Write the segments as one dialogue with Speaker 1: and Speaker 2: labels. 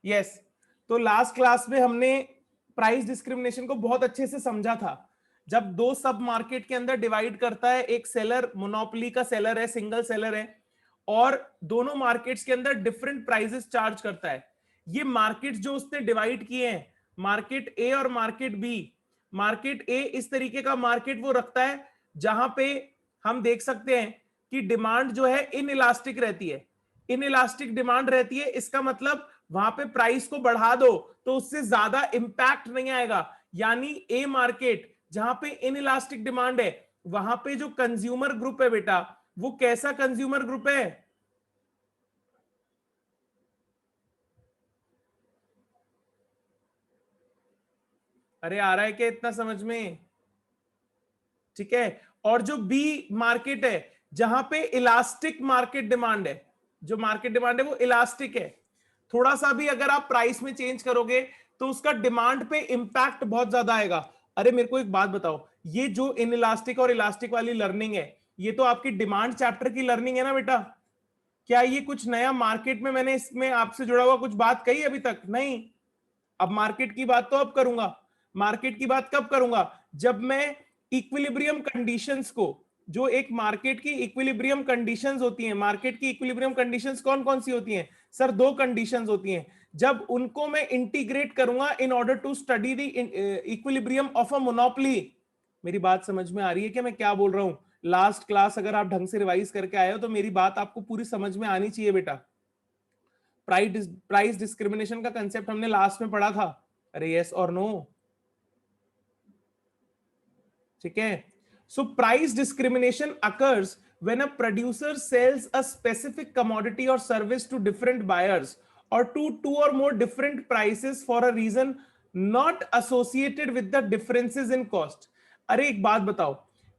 Speaker 1: Yes, तो last class में हमने प्राइस डिस्क्रिमिनेशन को बहुत अच्छे से समझा था। जब दो सब मार्केट के अंदर डिवाइड करता है, एक सेलर मोनोपोली का सेलर है, सिंगल सेलर है, और दोनों मार्केट्स के अंदर डिफरेंट प्राइसेस चार्ज करता है। ये मार्केट्स जो उसने डिवाइड किए हैं, मार्केट ए और मार्केट बी, मार्केट ए इस तरीके का मार्केट वो रखता है जहां पे हम देख सकते हैं कि डिमांड जो है इनइलास्टिक रहती है, इनइलास्टिक डिमांड रहती है। इसका मतलब वहां पे प्राइस को बढ़ा दो तो उससे ज्यादा इंपैक्ट नहीं आएगा। यानी ए मार्केट जहां पे इनइलास्टिक डिमांड है, वहां पे जो कंज्यूमर ग्रुप है बेटा, वो कैसा कंज्यूमर ग्रुप है? अरे आ रहा है क्या इतना समझ में? ठीक है। और जो बी मार्केट है, जहां पे इलास्टिक मार्केट डिमांड है, जो मार्केट डिमांड है वो इलास्टिक है, थोड़ा सा भी अगर आप प्राइस में चेंज करोगे तो उसका डिमांड पे इंपैक्ट बहुत ज्यादा आएगा। अरे मेरे को एक बात बताओ, ये जो इनइलास्टिक और इलास्टिक वाली लर्निंग है, ये तो आपकी डिमांड चैप्टर की लर्निंग है ना बेटा? क्या ये कुछ नया मार्केट में मैंने इसमें आपसे जुड़ा हुआ कुछ बात कही अभी तक? नहीं। अब मार्केट की बात तो अब करूंगा। मार्केट की बात कब करूंगा? जब मैं इक्विलिब्रियम कंडीशंस को, जो एक मार्केट की इक्विलिब्रियम कंडीशंस होती हैं, मार्केट की इक्विलिब्रियम कंडीशंस कौन कौन सी होती हैं सर? दो कंडीशंस होती हैं। जब उनको मैं इंटीग्रेट करूंगा in order to study the equilibrium of a monopoly. मेरी बात समझ में आ रही है क्या मैं क्या बोल रहा हूं? लास्ट क्लास अगर आप ढंग से रिवाइज करके आए हो तो मेरी बात आपको पूरी समझ में आनी चाहिए बेटा। प्राइस डिस्क्रिमिनेशन का कंसेप्ट हमने लास्ट में पढ़ा था। अरे यस और नो? ठीक है। So price discrimination occurs when a producer sells a specific commodity or service to different buyers or to two or more different prices for a reason not associated with the differences in cost। अरे एक बात बताओ,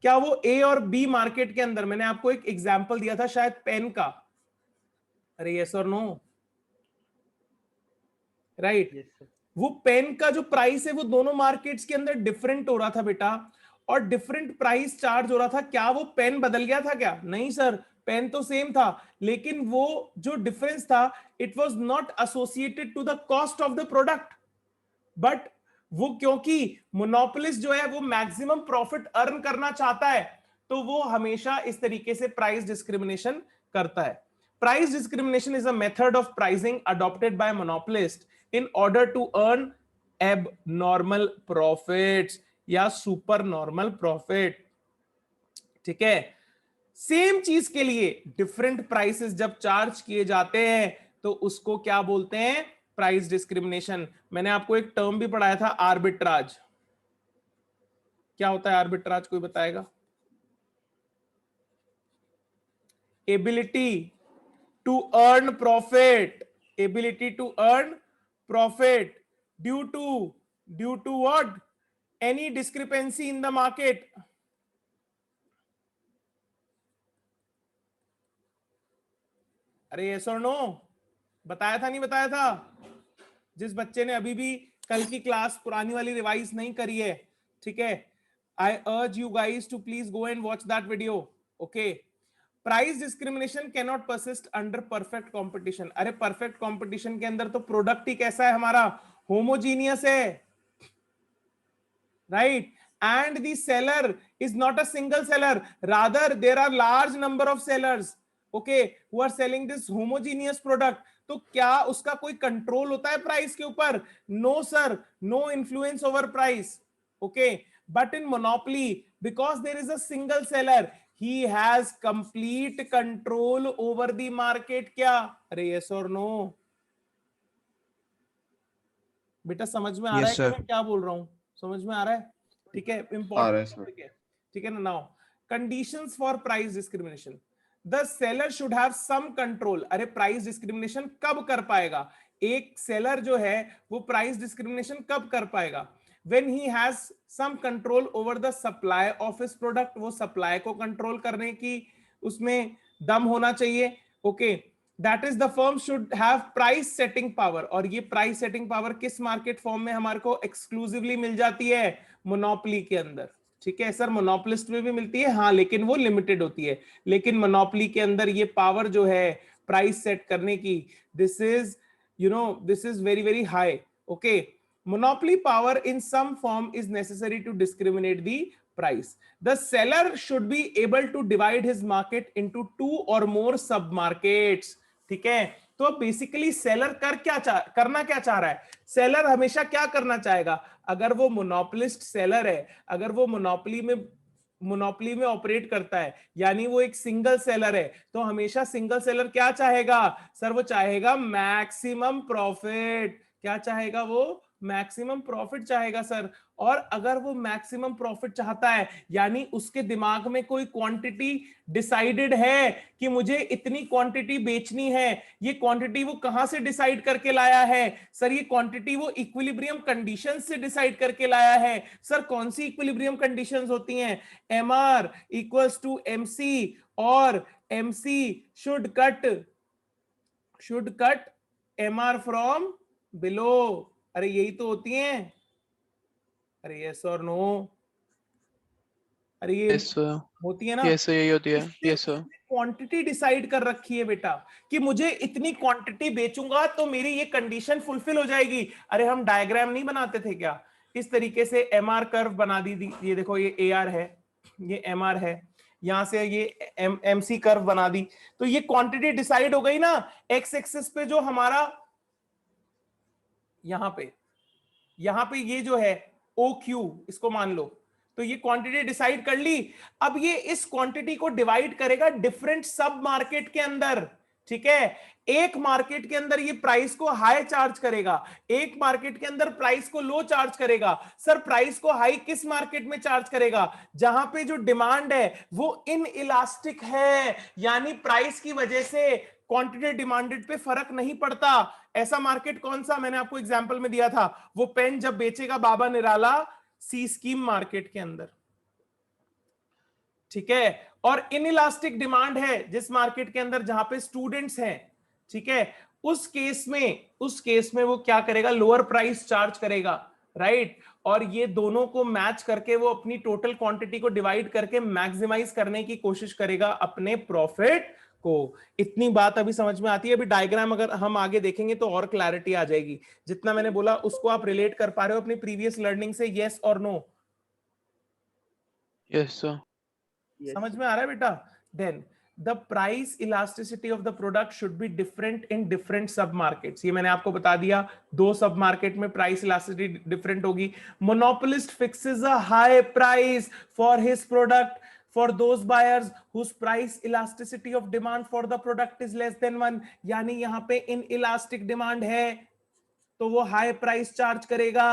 Speaker 1: क्या वो ए और B market के अंदर, मैंने आपको एक एग्जांपल दिया था शायद पेन का, अरे यस और नो? राइट। वो पेन का जो प्राइस है वो दोनों मार्केट्स के अंदर डिफरेंट हो रहा था बेटा, और डिफरेंट प्राइस चार्ज हो रहा था। क्या वो पेन बदल गया था क्या? नहीं सर, पेन तो सेम था, लेकिन वो जो डिफरेंस था it was not associated to the cost of the product. But वो क्योंकि मोनोपोलिस्ट जो है वो मैक्सिमम प्रॉफिट अर्न करना चाहता है, तो वो हमेशा इस तरीके से प्राइस डिस्क्रिमिनेशन करता है। Price discrimination is a method of pricing adopted by monopolist in order to earn abnormal profits या सुपर नॉर्मल प्रॉफिट। ठीक है। सेम चीज के लिए डिफरेंट प्राइसेस जब चार्ज किए जाते हैं तो उसको क्या बोलते हैं? Price discrimination. मैंने आपको एक टर्म भी पढ़ाया था, आर्बिट्राज। क्या होता है आर्बिट्राज, कोई बताएगा? Ability to earn profit, ability to earn profit due to what? Any discrepancy in the market. अरे यस और नो? बताया था नहीं बताया था? जिस बच्चे ने अभी भी कल की क्लास पुरानी वाली रिवाइज नहीं करी है, ठीक है, I urge you guys to please go and watch that video. Okay. Price discrimination can not persist under perfect competition. अरे परफेक्ट कंपटीशन के अंदर तो प्रोडक्ट ही कैसा है हमारा? होमोजीनियस है, right? And the seller is not a single seller, rather there are large number of sellers, okay, who are selling this homogeneous product। तो क्या उसका कोई कंट्रोल होता है प्राइस के ऊपर? No sir, no influence over price. Okay, but in monopoly because there is a single seller, he has complete control over the market। क्या? अरे यस और नो? बेटा समझ में आ रहा है
Speaker 2: यस
Speaker 1: कि
Speaker 2: सर।
Speaker 1: मैं क्या बोल रहा हूं? समझ में आ रहा है? ठीक है,
Speaker 2: आ रहा
Speaker 1: इंपॉर्टेंट
Speaker 2: है सर।
Speaker 1: टॉपिक है। ठीक है ना? Now conditions for price discrimination. The seller should have some control. अरे प्राइस डिस्क्रिमिनेशन कब कर पाएगा एक सेलर जो है? वो प्राइस डिस्क्रिमिनेशन कब कर पाएगा? when he has some control over the supply of his product। वो सप्लाई को कंट्रोल करने की उसमें दम होना चाहिए। Okay, that is the firm should have price setting power. और ये प्राइस सेटिंग पावर किस मार्केट फॉर्म में हमारे को एक्सक्लूसिवली मिल जाती है? मोनोपोली के अंदर। ठीक है सर, मोनोपोलिस्ट में भी मिलती है हाँ, लेकिन वो लिमिटेड होती है। लेकिन मोनोपोली के अंदर ये पावर जो है प्राइस सेट करने की, this is you know, this is very, very high. Okay. Monopoly power in some form is necessary to discriminate the price. The seller should be able to divide his market into two or more sub markets. ठीक है, तो अब basically seller करना क्या चाह रहा है? Seller हमेशा क्या करना चाहेगा? अगर वो मोनोपोलिस्ट सेलर है, अगर वो मोनोपोली में ऑपरेट करता है, यानी वो एक सिंगल सेलर है, तो हमेशा सिंगल सेलर क्या चाहेगा सर? वो चाहेगा मैक्सिमम प्रॉफिट। क्या चाहेगा वो? मैक्सिमम प्रॉफिट चाहेगा सर। और अगर वो मैक्सिमम प्रॉफिट चाहता है, यानी उसके दिमाग में कोई क्वांटिटी डिसाइडेड है कि मुझे इतनी क्वांटिटी बेचनी है। ये क्वांटिटी वो कहां से डिसाइड करके लाया है सर? ये क्वांटिटी वो इक्विलिब्रियम कंडीशंस से डिसाइड करके लाया है। सर कौन सी इक्विलिब्रियम कंडीशंस होती हैं? MR इक्वल्स टू MC, और MC should cut MR from below. अरे यही तो होती हैं। अरे यस और नो? अरे ये
Speaker 2: यस सर,
Speaker 1: होती है ना?
Speaker 2: यस सर, यही होती है।
Speaker 1: इससे
Speaker 2: यस सर,
Speaker 1: क्वांटिटी डिसाइड कर रखी है बेटा कि मुझे इतनी क्वांटिटी बेचूंगा तो मेरी ये कंडीशन फुलफिल हो जाएगी। अरे हम डायग्राम नहीं बनाते थे क्या? इस तरीके से MR कर्व बना दी। ये देखो, ये AR है, ये MR है, यहां से ये MC कर्व बना दी। तो ये क्वांटिटी डिसाइड हो गई ना। एक्स एक्सिस पे जो हमारा यहां पे ये जो है OQ, इसको मान लो, तो ये क्वांटिटी डिसाइड कर ली। अब ये इस क्वांटिटी को डिवाइड करेगा डिफरेंट सब मार्केट के अंदर। ठीक है, एक मार्केट के अंदर ये प्राइस को हाई चार्ज करेगा, एक मार्केट के अंदर प्राइस को लो चार्ज करेगा। सर प्राइस को हाई किस मार्केट में चार्ज करेगा? जहां पे जो डिमांड है वो इन इलास्टिक है, यानी प्राइस की वजह से क्वांटिटी डिमांडेड पे फर्क नहीं पड़ता। ऐसा मार्केट कौन सा? मैंने आपको एग्जांपल में दिया था, वो पेन जब बेचेगा बाबा निराला सी स्कीम मार्केट के अंदर। ठीक है, और इनइलास्टिक डिमांड है जिस मार्केट के अंदर जहां पे स्टूडेंट्स हैं। ठीक है, उस केस में वो क्या करेगा? लोअर प्राइस चार्ज करेगा, राइट। और ये दोनों को मैच करके वो अपनी टोटल क्वांटिटी को डिवाइड करके मैक्सिमाइज करने की कोशिश करेगा अपने प्रॉफिट को। इतनी बात अभी समझ में आती है? अभी डायग्राम अगर हम आगे देखेंगे तो और क्लैरिटी आ जाएगी। जितना मैंने बोला उसको आप रिलेट कर पा रहे हो अपनी प्रीवियस लर्निंग से? यस और नो?
Speaker 2: Yes sir.
Speaker 1: समझ में आ रहा है बेटा? Then the price elasticity of the product should be different in different sub markets. ये मैंने आपको बता दिया, दो सब मार्केट में प्राइस इलास्टिसिटी डिफरेंट होगी। Monopolist fixes a high price for his product for those buyers whose price elasticity of demand for the product is less than 1, यानी यहां पे inelastic demand है तो वो हाई प्राइस चार्ज करेगा।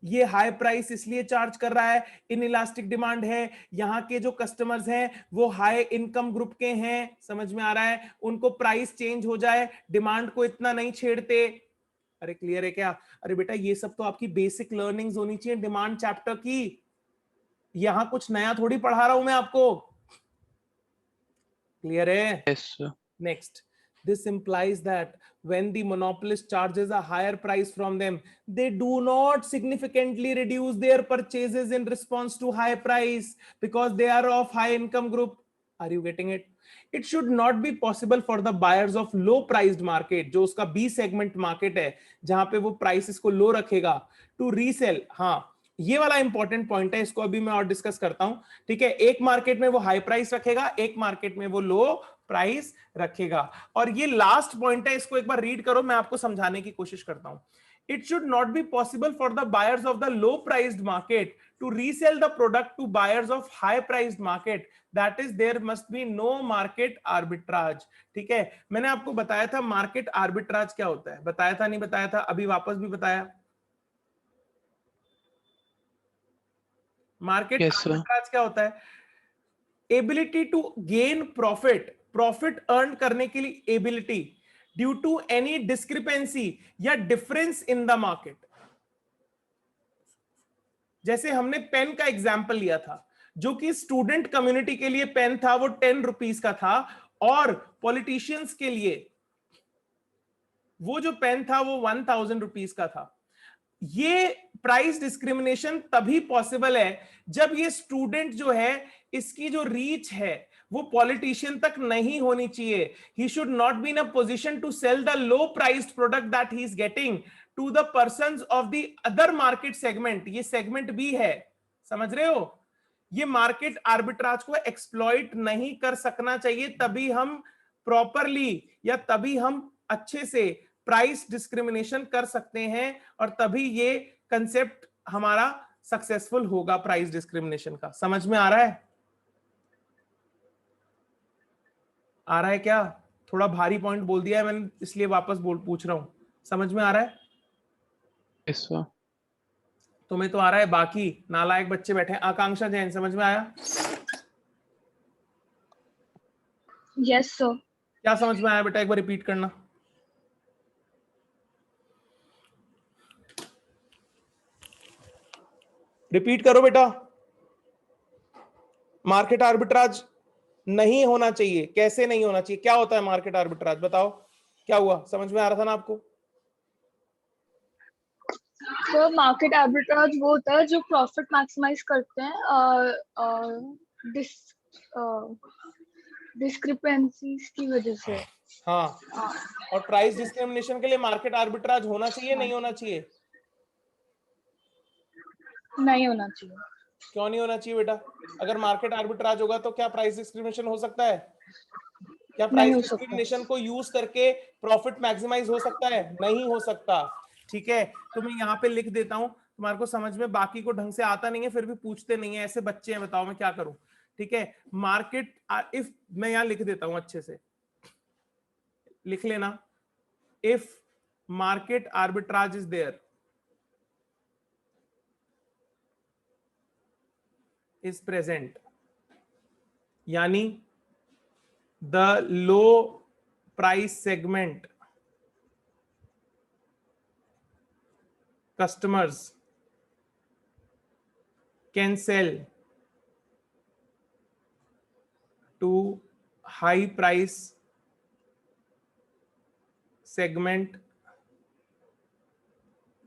Speaker 1: ये हाई प्राइस इसलिए चार्ज कर रहा है, इनइलास्टिक डिमांड है, यहाँ के जो कस्टमर्स हैं वो हाई इनकम ग्रुप के हैं। समझ में आ रहा है? उनको प्राइस चेंज हो जाए, डिमांड को इतना नहीं छेड़ते। अरे क्लियर है क्या? अरे बेटा ये सब तो आपकी बेसिक लर्निंग्स होनी चाहिए डिमांड चैप्टर की। यहां कुछ नया थोड़ी पढ़ा रहा हूं मैं आपको। क्लियर है?
Speaker 2: Yes sir.
Speaker 1: Next, this implies that when the monopolist charges a higher price from them, they do not significantly reduce their purchases in response to high price because they are of high income group. Are you getting it? It should not be possible for the buyers of low priced market, जो उसका B segment market है, जहां पे वो prices को low रखेगा, to resell. हाँ, ये वाला इंपॉर्टेंट पॉइंट है, इसको अभी मैं और डिस्कस करता हूं। ठीक है, एक मार्केट में वो हाई प्राइस रखेगा, एक मार्केट में वो लो प्राइस रखेगा। और ये लास्ट पॉइंट है, इसको एक बार रीड करो, मैं आपको समझाने की कोशिश करता हूं। It should not be possible for the buyers of the low priced market to resell the product to buyers of high priced market. That is, there must be no market arbitrage. ठीक है, मैंने आपको बताया था market arbitrage क्या होता है, बताया था नहीं बताया था? अभी वापस भी बताया। Market
Speaker 2: yes sir.
Speaker 1: आर्बिट्राज क्या होता है? Ability to gain profit earn करने के लिए ability due to any discrepancy या डिफरेंस इन द मार्केट। जैसे हमने पेन का एग्जाम्पल लिया था, जो कि स्टूडेंट कम्युनिटी के लिए पेन था वो 10 रुपीज का था, और पॉलिटिशियंस के लिए वो जो पेन था वो 1000 रुपीज का था। ये प्राइस डिस्क्रिमिनेशन तभी पॉसिबल है जब ये स्टूडेंट जो है, इसकी जो रीच है वो पॉलिटिशियन तक नहीं होनी चाहिए. He should not be in a position to sell the low priced product that he is getting to the persons of the other market segment. ये सेगमेंट भी है, समझ रहे हो? ये मार्केट आर्बिट्राज को एक्सप्लॉइट नहीं कर सकना चाहिए, तभी हम प्रॉपरली या तभी हम अच्छे से प्राइस डिस्क्रिमिनेशन कर सकते हैं और तभी ये कंसेप्ट हमारा सक्सेसफुल होगा प्राइस डिस्क्रिमिनेशन का. समझ में आ रहा है? आ रहा है क्या? थोड़ा भारी पॉइंट बोल दिया है मैंने, इसलिए वापस पूछ रहा हूं. समझ में आ रहा है?
Speaker 2: Yes sir.
Speaker 1: तुम्हें तो आ रहा है, बाकी नालायक बच्चे बैठे हैं. आकांक्षा जैन, समझ में आया?
Speaker 3: Yes sir.
Speaker 1: क्या समझ में आया बेटा, एक बार रिपीट करना. रिपीट करो बेटा. मार्केट आर्बिट्राज नहीं होना चाहिए. कैसे नहीं होना चाहिए? क्या होता है मार्केट आर्बिट्राज? बताओ क्या हुआ. समझ में आ रहा था ना आपको?
Speaker 3: तो मार्केट आर्बिट्राज वो होता है जो प्रॉफिट मैक्सिमाइज करते हैं डिस्क्रिपेंसीज की वजह से.
Speaker 1: हाँ. और प्राइस डिस्क्रिमिनेशन के लिए मार्केट आर्बिट्राज होना चाहिए, नहीं होना चाहिए?
Speaker 3: नहीं होना चाहिए.
Speaker 1: क्यों नहीं होना चाहिए बेटा? अगर मार्केट आर्बिट्राज होगा तो क्या प्राइस डिस्क्रिमिनेशन हो सकता है? क्या प्राइस डिस्क्रिमिनेशन को यूज करके प्रॉफिट मैक्सिमाइज हो सकता है? नहीं हो सकता. ठीक है, तो मैं यहाँ पे लिख देता हूं. तुम्हारे को समझ में, बाकी को ढंग से आता नहीं है फिर भी पूछते नहीं है, ऐसे बच्चे हैं, बताओ मैं क्या करूं. ठीक है, मार्केट इफ, मैं यहाँ लिख देता हूं, अच्छे से लिख लेना. If market arbitrage is there, is present, यानी the low price segment customers can sell to high price segment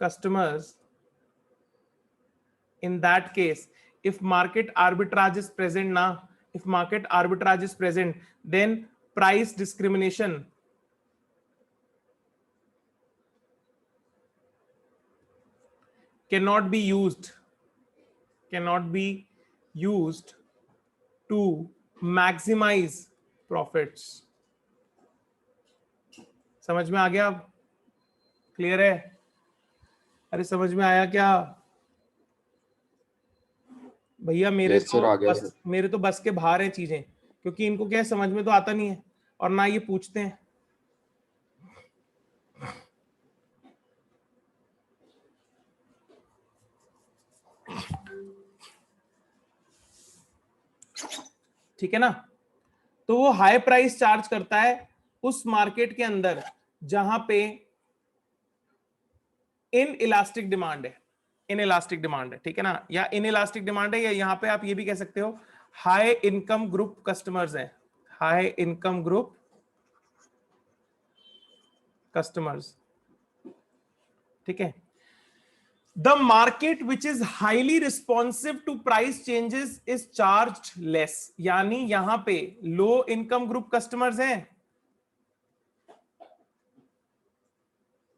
Speaker 1: customers. In that case, if market arbitrage is present now, if market arbitrage is present, then price discrimination cannot be used to maximize profits. समझ में आ गया? अब clear है? अरे समझ में आया क्या भैया? मेरे तो बस के बाहर है चीजें, क्योंकि इनको क्या समझ में तो आता नहीं है और ना ये पूछते हैं. ठीक है ना? तो वो हाई प्राइस चार्ज करता है उस मार्केट के अंदर जहां पे इन इलास्टिक डिमांड है. इन इलास्टिक डिमांड है, ठीक है ना? या इन इलास्टिक डिमांड है, या यहां पे आप ये भी कह सकते हो हाई इनकम ग्रुप कस्टमर्स हैं. हाई इनकम ग्रुप कस्टमर्स, ठीक है. The market which is highly responsive to price changes is charged less. यानी यहां पे लो इनकम ग्रुप कस्टमर्स हैं,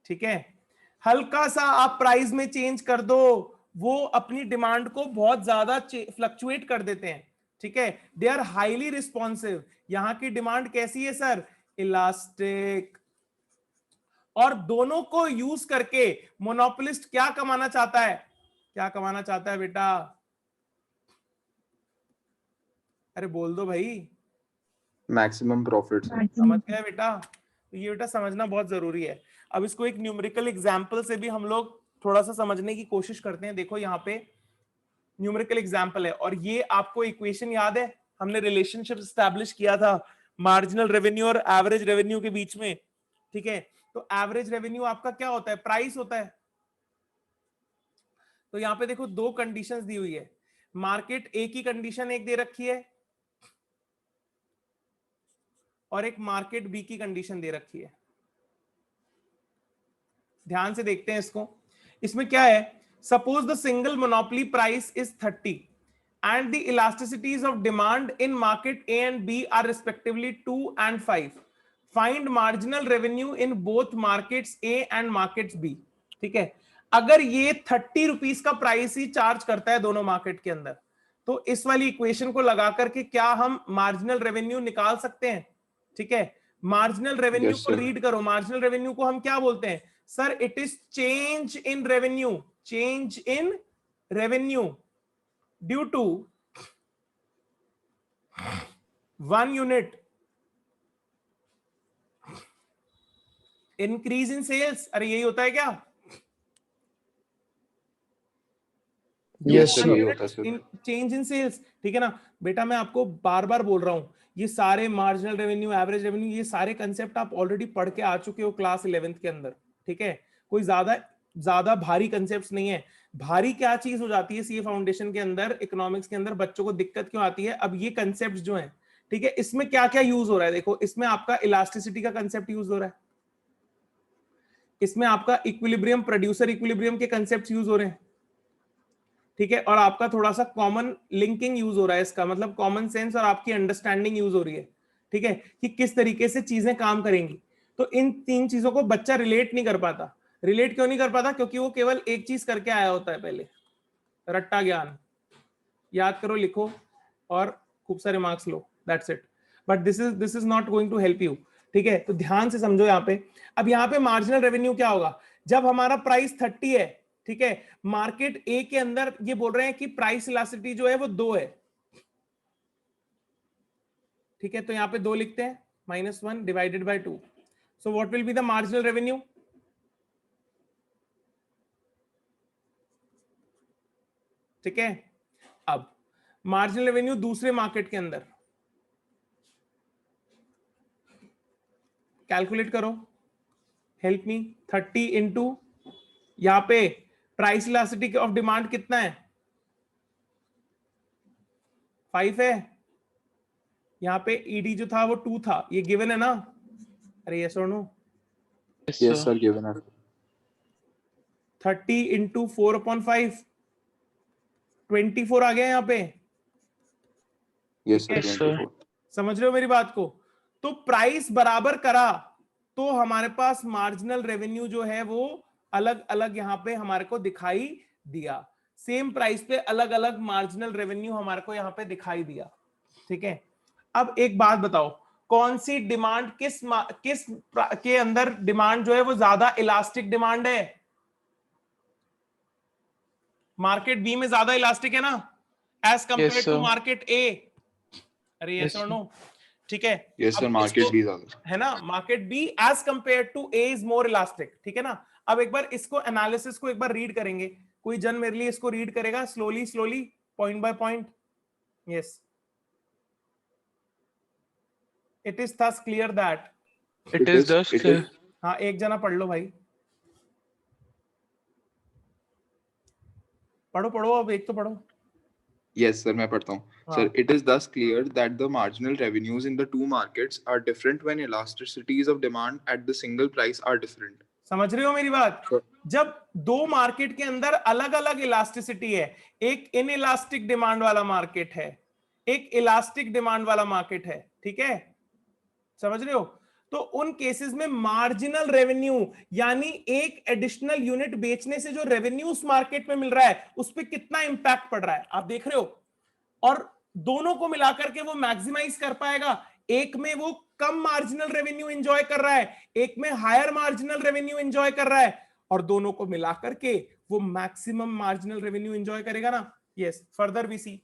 Speaker 1: ठीक है. हल्का सा आप प्राइस में चेंज कर दो, वो अपनी डिमांड को बहुत ज्यादा फ्लक्चुएट कर देते हैं, ठीक है. They are highly responsive. यहां की डिमांड कैसी है सर? इलास्टिक. और दोनों को यूज करके मोनोपोलिस्ट क्या कमाना चाहता है? क्या कमाना चाहता है बेटा? अरे बोल दो भाई.
Speaker 2: Maximum profit.
Speaker 1: समझ गए बेटा? तो ये बेटा समझना बहुत जरूरी है. अब इसको एक न्यूमेरिकल एग्जांपल से भी हम लोग थोड़ा सा समझने की कोशिश करते हैं. देखो यहाँ पे न्यूमेरिकल एग्जांपल है और ये आपको इक्वेशन याद है, हमने रिलेशनशिप एस्टैब्लिश किया था मार्जिनल रेवेन्यू और एवरेज रेवेन्यू के बीच में, ठीक है. तो एवरेज रेवेन्यू आपका क्या होता है? प्राइस होता है. तो यहां पे देखो दो कंडीशंस दी हुई है. मार्केट ए की कंडीशन एक दे रखी है और एक मार्केट बी की कंडीशन दे रखी है. ध्यान से देखते हैं इसको. इसमें क्या है? Suppose the single monopoly price is 30. and the elasticities of demand in market A and B are respectively 2 and 5. Find marginal revenue in both markets A and markets B. ठीक है, अगर ये 30 रुपीस का प्राइस ही charge करता है दोनों market के अंदर, तो इस वाली इक्वेशन को लगा करके क्या हम मार्जिनल रेवेन्यू निकाल सकते हैं? ठीक है, मार्जिनल रेवेन्यू
Speaker 2: Yes,
Speaker 1: को
Speaker 2: sir.
Speaker 1: रीड करो. मार्जिनल रेवेन्यू को हम क्या बोलते हैं sir? It is change in revenue, change in revenue due to 1 unit increase in sales. अरे यही होता है क्या?
Speaker 2: Yes, sir, ये होता है sir.
Speaker 1: Change in sales. ठीक है ना बेटा, मैं आपको बार बार बोल रहा हूं, ये सारे मार्जिनल रेवेन्यू, एवरेज रेवेन्यू, ये सारे कंसेप्ट आप ऑलरेडी पढ़ के आ चुके हो क्लास 11th के अंदर. ठीक है, कोई ज्यादा भारी कंसेप्ट्स नहीं है. भारी क्या चीज हो जाती है सीए फाउंडेशन के अंदर, इकोनॉमिक्स के अंदर बच्चों को दिक्कत क्यों आती है? अब ये कंसेप्ट जो है, ठीक है, इसमें क्या क्या यूज हो रहा है? देखो, इसमें आपका इलास्टिसिटी का कंसेप्ट यूज हो रहा है, इसमें आपका इक्विलिब्रियम, प्रोड्यूसर इक्विलिब्रियम के कंसेप्ट यूज हो रहे हैं. ठीक है, और आपका थोड़ा सा कॉमन लिंकिंग यूज हो रहा है. इसका मतलब कॉमन सेंस और आपकी अंडरस्टैंडिंग यूज हो रही है. ठीक है, कि किस तरीके से चीजें काम करेंगी. तो इन 3 चीजों को बच्चा रिलेट नहीं कर पाता. रिलेट क्यों नहीं कर पाता? क्योंकि वो केवल एक चीज करके आया होता है पहले, रट्टा ज्ञान. याद करो, लिखो और खूब सारे मार्क्स लो, that's it. But this is not going to help you. ठीक है, तो ध्यान से समझो यहाँ पे. अब यहाँ पे मार्जिनल रेवेन्यू क्या होगा? जब हमारा प्राइस 30 है, ठीक है, मार्केट ए के अंदर ये बोल रहे हैं कि प्राइस इलास्टिसिटी जो है वो 2 है. ठीक है, तो यहाँ पे 2 लिखते हैं, -1 divided by 2. So what will be the marginal revenue? ठीक है, अब मार्जिनल रेवेन्यू दूसरे मार्केट के अंदर कैलकुलेट करो, हेल्प मी. 30 इंटू यहां पे प्राइस इलास्टिसिटी ऑफ डिमांड कितना है? 5 है. यहां पे ईडी जो था वो 2 था. ये गिवन है ना? अरे यस और नो?
Speaker 2: Yes, sir, given है.
Speaker 1: 30 इंटू 4/5 24 आ गया यहाँ पे.
Speaker 2: Yes, sir,
Speaker 1: Yes,
Speaker 2: 24.
Speaker 1: समझ रहे हो मेरी बात को? तो प्राइस बराबर करा तो हमारे पास मार्जिनल रेवेन्यू जो है वो अलग अलग यहां पे हमारे को दिखाई दिया. सेम प्राइस पे अलग अलग मार्जिनल रेवेन्यू हमारे को यहां पे दिखाई दिया. ठीक है, अब एक बात बताओ, कौन सी डिमांड किस के अंदर डिमांड जो है वो ज्यादा इलास्टिक डिमांड है? मार्केट बी में ज्यादा इलास्टिक है ना, एज कंपेयर टू मार्केट ए. अरे यस और नो? ठीक है,
Speaker 2: Yes, sir, market भी ज्यादा
Speaker 1: है ना. Market B as compare to A is more elastic. ठीक है ना. अब एक बार इसको एनालिसिस को एक बार रीड करेंगे. कोई जन मेरे लिए इसको रीड करेगा slowly slowly, point by point? Yes. It is thus clear that.
Speaker 2: It is thus clear.
Speaker 1: हाँ, एक जना पढ़ लो भाई, पढ़ो पढ़ो, अब एक तो पढ़ो.
Speaker 2: Yes, sir, मैं पढ़ता हूँ. Sir, it is thus clear that the marginal revenues in the two markets are different when elasticities of demand at the single price are different.
Speaker 1: समझ रहे हो मेरी बात?
Speaker 2: Sure.
Speaker 1: जब दो मार्केट के अंदर अलग अलग इलास्टिसिटी है, एक इन इलास्टिक डिमांड वाला मार्केट है, एक इलास्टिक डिमांड वाला मार्केट है. ठीक है, समझ रहे हो? तो उन केसेस में मार्जिनल रेवेन्यू, यानी एक एडिशनल यूनिट बेचने से जो रेवेन्यू उस मार्केट में मिल रहा है उस पर कितना इंपैक्ट पड़ रहा है आप देख रहे हो. और दोनों को मिलाकर के वो मैक्सिमाइज कर पाएगा. एक में वो कम मार्जिनल रेवेन्यू एंजॉय कर रहा है, एक में हायर मार्जिनल रेवेन्यू एंजॉय कर रहा है, और दोनों को मिलाकर के वो मैक्सिमम मार्जिनल रेवेन्यू एंजॉय करेगा ना. Yes, further we see.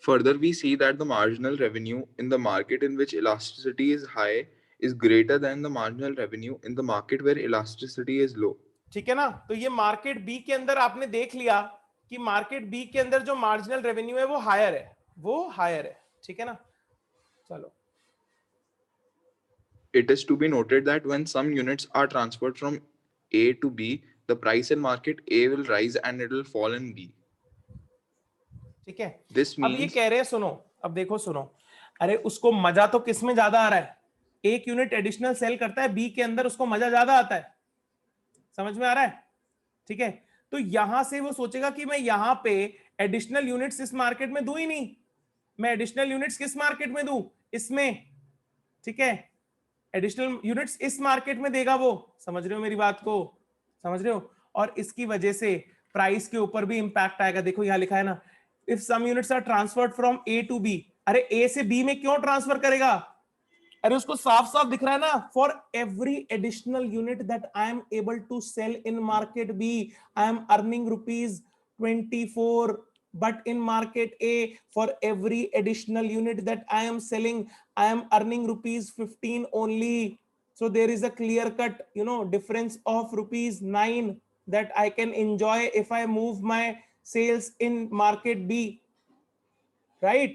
Speaker 2: Further, we see that the marginal revenue in the market in which elasticity is high is greater than the marginal revenue in the market where elasticity is low.
Speaker 1: ठीक है ना. तो ये market B के अंदर आपने देख लिया कि मार्केट बी के अंदर जो मार्जिनल रेवेन्यू है वो हायर है, वो हायर है. ठीक है ना. चलो.
Speaker 2: It is to be noted that when some units are transferred from A to B, the price in market A will rise and it will fall in B.
Speaker 1: ठीक है.
Speaker 2: This
Speaker 1: अब ये
Speaker 2: means
Speaker 1: कह रहे हैं, सुनो, अब देखो सुनो, अरे उसको मजा तो किस में ज्यादा आ रहा है? एक यूनिट एडिशनल सेल करता है बी के अंदर, उसको मजा ज्यादा आता है. समझ में आ रहा है? ठीक है. तो यहां से वो सोचेगा कि मैं यहां पे एडिशनल यूनिट्स इस मार्केट में दूं ही नहीं, मैं एडिशनल यूनिट्स किस मार्केट में दूं, इसमें, ठीक है, एडिशनल यूनिट्स इस मार्केट में देगा वो, समझ रहे हो मेरी बात को, समझ रहे हो। और इसकी वजह से प्राइस के ऊपर भी इंपैक्ट आएगा। देखो यहां लिखा है ना, if some units are transferred from A to B, अरे ए से बी में क्यों ट्रांसफर करेगा, अरे उसको साफ साफ दिख रहा है ना, for every additional unit that I am able to sell in market B I am earning ₹24, but in market A, for every additional unit that I am selling, I am earning ₹15 only. So there is a clear cut, difference of ₹9 that I can enjoy if I move my sales in market B, right?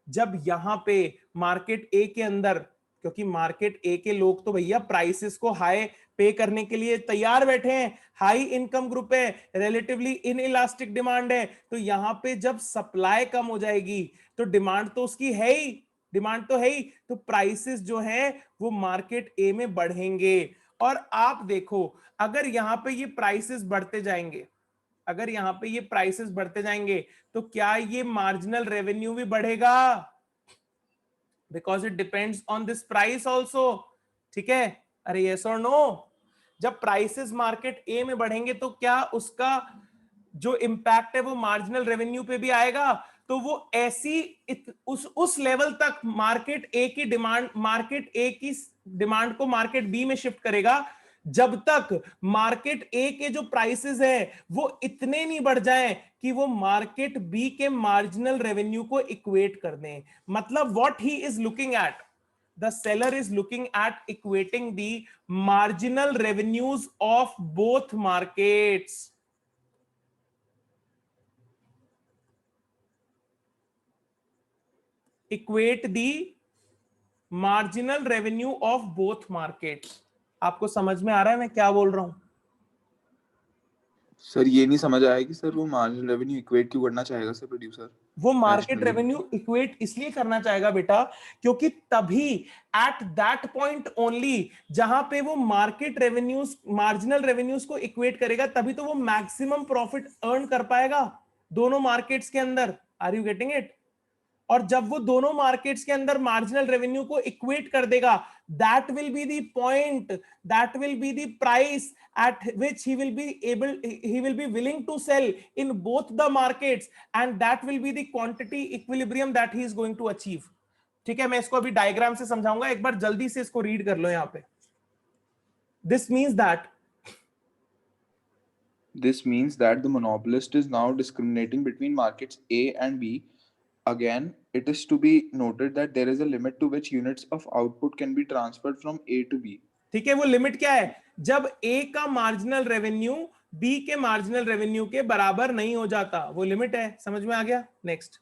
Speaker 1: जब यहां पे market ए के अंदर, क्योंकि market ए के लोग तो भैया प्राइसेस को हाई पे करने के लिए तैयार बैठे हैं, हाई इनकम ग्रुप है, रिलेटिवली इन इलास्टिक डिमांड है, तो यहां पे जब सप्लाई कम हो जाएगी तो डिमांड तो उसकी है ही, डिमांड तो है ही, तो प्राइसेस जो है वो मार्केट ए में बढ़ेंगे। और आप देखो अगर यहां पे ये प्राइसेस बढ़ते जाएंगे, अगर यहां पे ये प्राइसेस बढ़ते जाएंगे तो क्या ये मार्जिनल रेवेन्यू भी बढ़ेगा, because it depends on this price also, ठीक है, अरे यस और नो। जब प्राइसेस मार्केट ए में बढ़ेंगे तो क्या उसका जो इंपैक्ट है वो मार्जिनल रेवेन्यू पे भी आएगा, तो वो ऐसी उस लेवल तक मार्केट ए की डिमांड को मार्केट बी में शिफ्ट करेगा जब तक मार्केट ए के जो प्राइसेस हैं वो इतने नहीं बढ़ जाएं कि वो मार्केट बी के मार्जिनल रेवेन्यू को इक्वेट कर दें। मतलब what he is looking at, the seller is looking at equating the marginal revenues of both markets. Equate the marginal revenue of both markets. आपको समझ में आ रहा है मैं क्या बोल रहा हूं?
Speaker 2: सर ये नहीं समझ आया कि सर वो मार्जिनल रेवेन्यू इक्वेट क्यों करना चाहेगा सर प्रोड्यूसर,
Speaker 1: वो मार्केट रेवेन्यू इक्वेट इसलिए करना चाहेगा बेटा क्योंकि तभी एट दैट पॉइंट ओनली जहां पे वो मार्केट रेवेन्यूज मार्जिनल रेवेन्यूज को इक्वेट करेगा तभी तो वो मैक्सिमम प्रॉफिट अर्न कर पाएगा दोनों मार्केट्स के अंदर। Are you getting it? और जब वो दोनों मार्केट्स के अंदर मार्जिनल रेवेन्यू को इक्वेट कर देगा, that will be the point, that will be the price at which he will be willing to sell in both the markets, and that will be the quantity equilibrium that he is going to achieve. ठीक है, मैं इसको अभी diagram से समझाऊंगा, एक बार जल्दी से इसको रीड कर लो यहां पे। This means that the monopolist is now discriminating between markets A and B. Again, it is to be noted that there is a limit to which units of output can be transferred from A to B. ठीक है, वो limit क्या है? जब ए का marginal revenue B के marginal revenue के बराबर नहीं हो जाता, वो लिमिट है। समझ में आ गया? Next.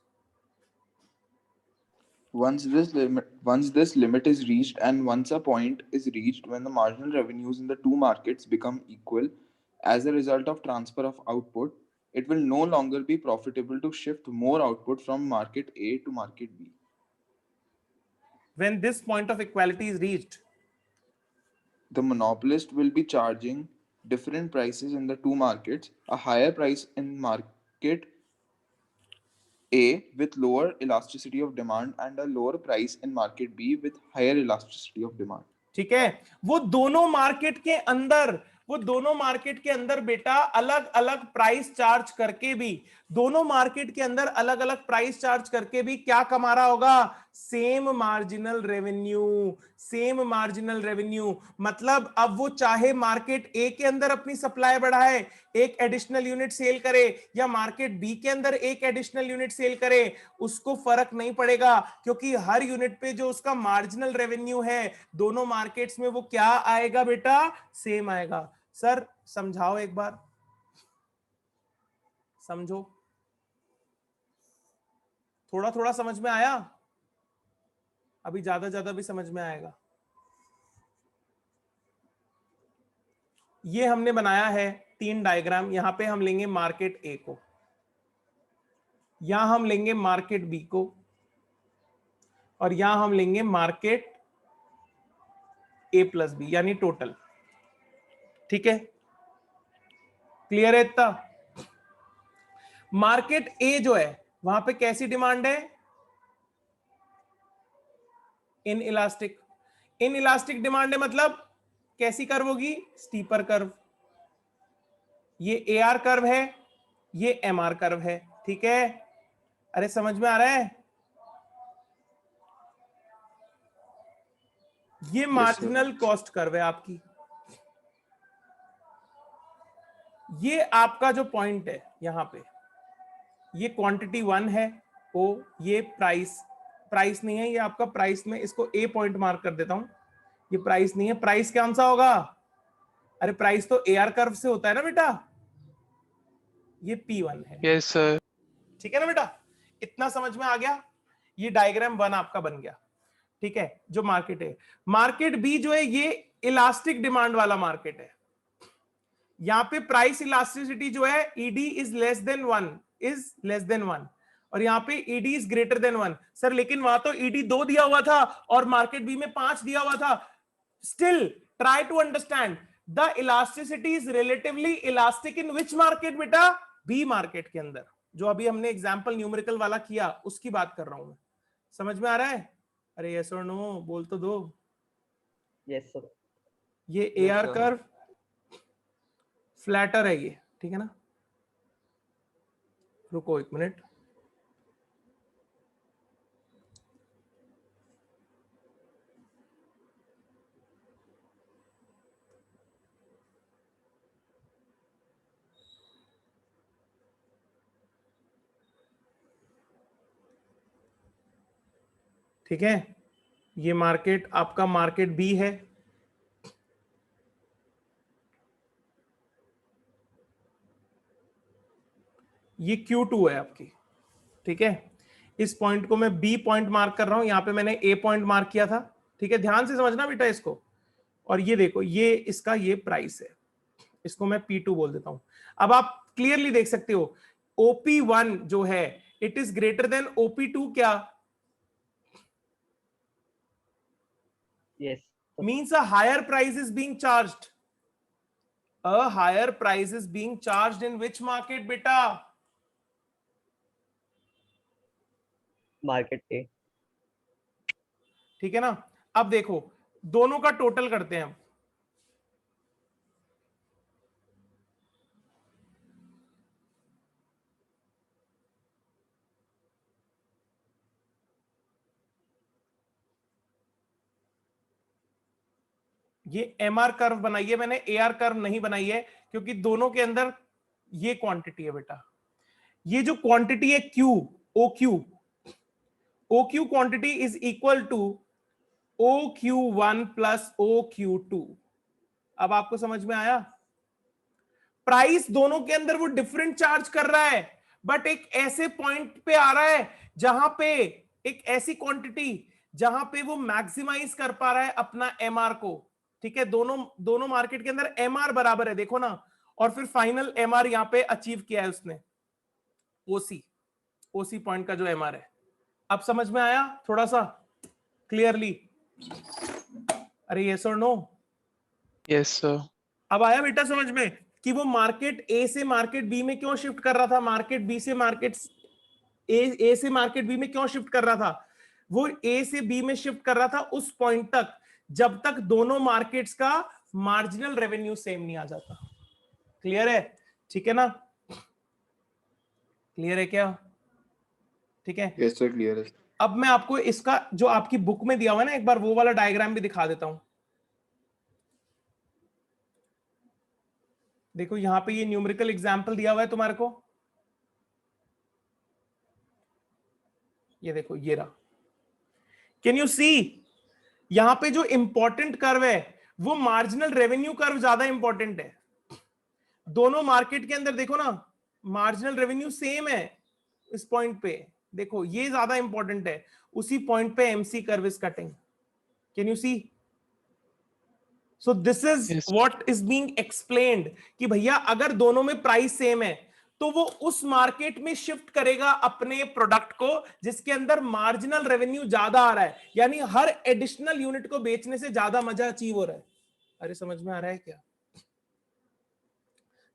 Speaker 2: Once this limit is reached, and once a point is reached when the marginal revenues in the two markets become equal as a result of transfer of output, it will no longer be profitable to shift more output from market A to market B.
Speaker 1: When this point of equality is reached,
Speaker 2: the monopolist will be charging different prices in the two markets, a higher price in market A with lower elasticity of demand and a lower price in market B with higher elasticity of demand. ठीक है, वो दोनों market के अंदर बेटा अलग अलग price charge करके भी, दोनों मार्केट के अंदर अलग अलग प्राइस चार्ज करके भी क्या कमा रहा होगा? Same marginal revenue. मतलब अब वो चाहे मार्केट ए के अंदर अपनी सप्लाई बढ़ाए, एक एडिशनल यूनिट सेल करे, या मार्केट बी के अंदर एक एडिशनल यूनिट सेल करे, उसको फर्क नहीं पड़ेगा, क्योंकि हर यूनिट पे जो उसका मार्जिनल रेवेन्यू है दोनों मार्केट्स में वो क्या आएगा बेटा? सेम आएगा। सर समझाओ एक बार, समझो, थोड़ा थोड़ा समझ में आया? अभी ज्यादा भी समझ में आएगा। ये हमने बनाया है 3 डायग्राम। यहां पे हम लेंगे मार्केट ए को, यहां हम लेंगे मार्केट बी को, और यहां हम लेंगे मार्केट ए प्लस बी, यानी टोटल। ठीक है, क्लियर है इतना?
Speaker 1: मार्केट ए जो है वहां पे कैसी डिमांड है? Inelastic. Inelastic demand है, मतलब कैसी कर्व होगी? Steeper curve. ये एआर कर्व है, ये एमआर कर्व है, ठीक है? अरे समझ में आ रहा है? ये मार्जिनल कॉस्ट कर्व है आपकी। ये आपका जो पॉइंट है यहां पे, ये क्वांटिटी 1 है ओ, ये प्राइस नहीं है, ये आपका प्राइस में इसको ए पॉइंट मार्क कर देता हूं। ये प्राइस नहीं है, प्राइस कौन सा होगा? अरे प्राइस तो एआर कर्व से होता है ना बेटा, ये P1 है।
Speaker 4: Yes sir.
Speaker 1: ठीक है ना बेटा, इतना समझ में आ गया? ये डायग्राम 1 आपका बन गया, ठीक है? जो मार्केट है, मार्केट बी जो है ये इलास्टिक डिमांड वाला मार्केट है। यहां पे प्राइस इलास्टिसिटी जो है ईडी इज लेस देन 1 और यहाँ पे ED is greater than 1। Sir लेकिन वहां तो ईडी 2 दिया हुआ था और मार्केट बी में 5 दिया हुआ था। Still try to understand the elasticity is relatively elastic in which market बेटा? बी मार्केट के अंदर, जो अभी हमने एग्जांपल न्यूमेरिकल वाला किया उसकी बात कर रहा हूं मैं। समझ में आ रहा है? अरे यस और नो बोल तो दो।
Speaker 5: Yes sir.
Speaker 1: ये एआर कर्व फ्लैटर है ये, ठीक है ना? रुको 1 मिनट। ठीक है, ये मार्केट आपका मार्केट बी है। ये Q2 है आपकी, ठीक है? इस पॉइंट को मैं बी पॉइंट मार्क कर रहा हूं, यहां पे मैंने ए पॉइंट मार्क किया था, ठीक है? ध्यान से समझना बेटा इसको। और ये देखो, ये इसका ये प्राइस है, इसको मैं P2 बोल देता हूं। अब आप क्लियरली देख सकते हो OP1 जो है it is greater than OP2 क्या?
Speaker 5: Yes.
Speaker 1: Means a higher price is being charged. A higher price is being charged in which market beta?
Speaker 5: Market A.
Speaker 1: ठीक है ना? अब देखो दोनों का टोटल करते हैं हम। ये एमआर कर्व बनाई है मैंने, एआर कर्व नहीं बनाई है, क्योंकि दोनों के अंदर ये क्वांटिटी है बेटा। ये जो क्वांटिटी है Q, OQ quantity is equal to OQ1 plus OQ2। अब आपको समझ में आया? प्राइस दोनों के अंदर वो डिफरेंट चार्ज कर रहा है, बट एक ऐसे पॉइंट पे आ रहा है जहां पे एक ऐसी क्वांटिटी जहां पे वो मैक्सिमाइज कर पा रहा है अपना एमआर को। ठीक है, दोनों मार्केट के अंदर एमआर बराबर है, देखो ना। और फिर फाइनल एमआर यहां पे अचीव किया है उसने, ओसी पॉइंट का जो एमआर है। अब समझ में आया थोड़ा सा क्लियरली? अरे यस और नो?
Speaker 4: Yes sir.
Speaker 1: अब आया बेटा समझ में कि वो मार्केट ए से मार्केट बी में क्यों शिफ्ट कर रहा था, मार्केट बी से मार्केट ए से मार्केट बी में क्यों शिफ्ट कर रहा था? वो ए से बी में शिफ्ट कर रहा था उस पॉइंट तक जब तक दोनों मार्केट्स का मार्जिनल रेवेन्यू सेम नहीं आ जाता। क्लियर है? ठीक है ना? क्लियर है क्या? ठीक है?
Speaker 6: यस सर, क्लियर है।
Speaker 1: अब मैं आपको इसका जो आपकी बुक में दिया हुआ है ना, एक बार वो वाला डायग्राम भी दिखा देता हूं। देखो यहां पे ये न्यूमेरिकल एग्जांपल दिया हुआ है तुम्हारे को, ये देखो ये रहा। कैन यू सी? यहां पे जो इंपॉर्टेंट कर्व है वो मार्जिनल रेवेन्यू कर्व ज्यादा इंपॉर्टेंट है। दोनों मार्केट के अंदर देखो ना, मार्जिनल रेवेन्यू सेम है इस पॉइंट पे, देखो ये ज्यादा इंपॉर्टेंट है। उसी पॉइंट पे MC curve is cutting. Can you see? So this is what is being explained कि भैया अगर दोनों में प्राइस सेम है तो वो उस मार्केट में शिफ्ट करेगा अपने प्रोडक्ट को जिसके अंदर मार्जिनल रेवेन्यू ज्यादा आ रहा है, यानी हर एडिशनल यूनिट को बेचने से ज्यादा मजा अचीव हो रहा है। अरे समझ में आ रहा है क्या?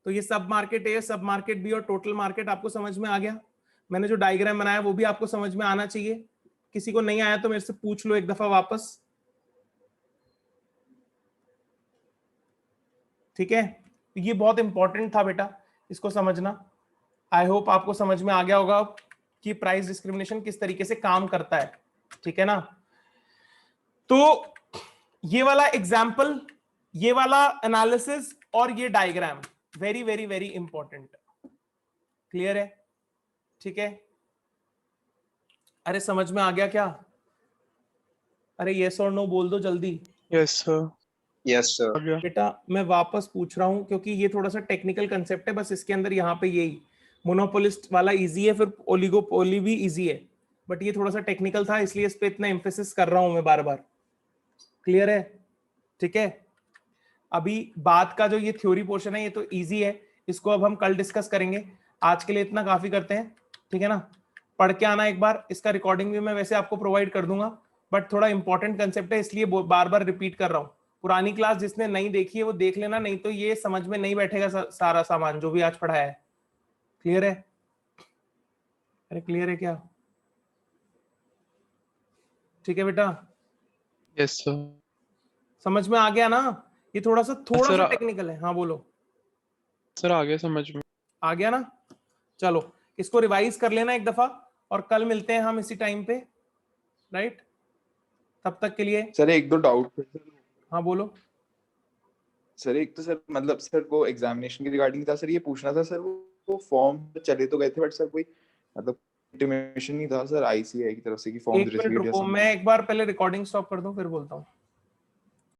Speaker 1: तो ये सब मार्केट ए, सब मार्केट बी और टोटल मार्केट आपको समझ में आ गया। मैंने जो डायग्राम बनाया वो भी आपको समझ में आना चाहिए। किसी को नहीं आया तो मेरे से पूछ लो एक दफा वापस, ठीक है। ये बहुत इंपॉर्टेंट था बेटा, इसको समझना। आई होप आपको समझ में आ गया होगा कि प्राइस डिस्क्रिमिनेशन किस तरीके से काम करता है, ठीक है ना। तो ये वाला एग्जाम्पल, ये वाला एनालिसिस और ये diagram very very very important. Clear है, ठीक है। अरे समझ में आ गया क्या? अरे यस और नो बोल दो जल्दी।
Speaker 4: Yes, sir.
Speaker 6: Yes sir.
Speaker 4: आ गया।
Speaker 1: बेटा मैं वापस पूछ रहा हूं क्योंकि ये थोड़ा सा टेक्निकल कंसेप्ट है, बस इसके अंदर यहाँ पे यही मोनोपोलिस्ट वाला इजी है, फिर ओलिगोपोली भी इजी है, बट ये थोड़ा सा टेक्निकल था इसलिए इस पे इतना एम्फेसिस कर रहा हूं मैं बार बार। क्लियर है, ठीक है। अभी बात का जो ये थ्योरी पोर्शन है ये तो इजी है, इसको अब हम कल डिस्कस करेंगे। आज के लिए इतना काफी करते हैं, ठीक है ना। पढ़ के आना एक बार, इसका रिकॉर्डिंग भी मैं वैसे आपको प्रोवाइड कर दूंगा, बट थोड़ा इंपॉर्टेंट कंसेप्ट है इसलिए बार बार रिपीट कर रहा हूँ। पुरानी क्लास जिसने नहीं देखी है वो देख लेना, नहीं तो ये समझ में नहीं बैठेगा सारा सामान जो भी आज पढ़ाया है। क्लियर है? अरे क्लियर है क्या? ठीक है बेटा,
Speaker 4: Yes, sir.
Speaker 1: समझ में आ गया ना। ये थोड़ा सा
Speaker 4: सर,
Speaker 1: टेक्निकल है। हाँ बोलो।
Speaker 4: सर आ गया समझ में।
Speaker 1: आ गया ना, चलो इसको रिवाइज कर लेना एक दफा और कल मिलते हैं हम इसी टाइम पे, राइट। तब तक के लिए
Speaker 6: सर एक दो डाउट।
Speaker 1: हाँ बोलो।
Speaker 6: सर एक तो सर मतलब सर वो एग्जामिनेशन के रिगार्डिंग था सर, ये पूछना था सर, वो फॉर्म चले तो गए थे बट सर कोई मतलब इंटीमेशन नहीं था सर आईसीआई की तरफ से कि फॉर्म
Speaker 1: एक मिनट
Speaker 6: रिसीव्ड या
Speaker 1: रुको, मैं एक बार पहले रिकॉर्डिंग स्टॉप कर दूं फिर बोलता हूँ।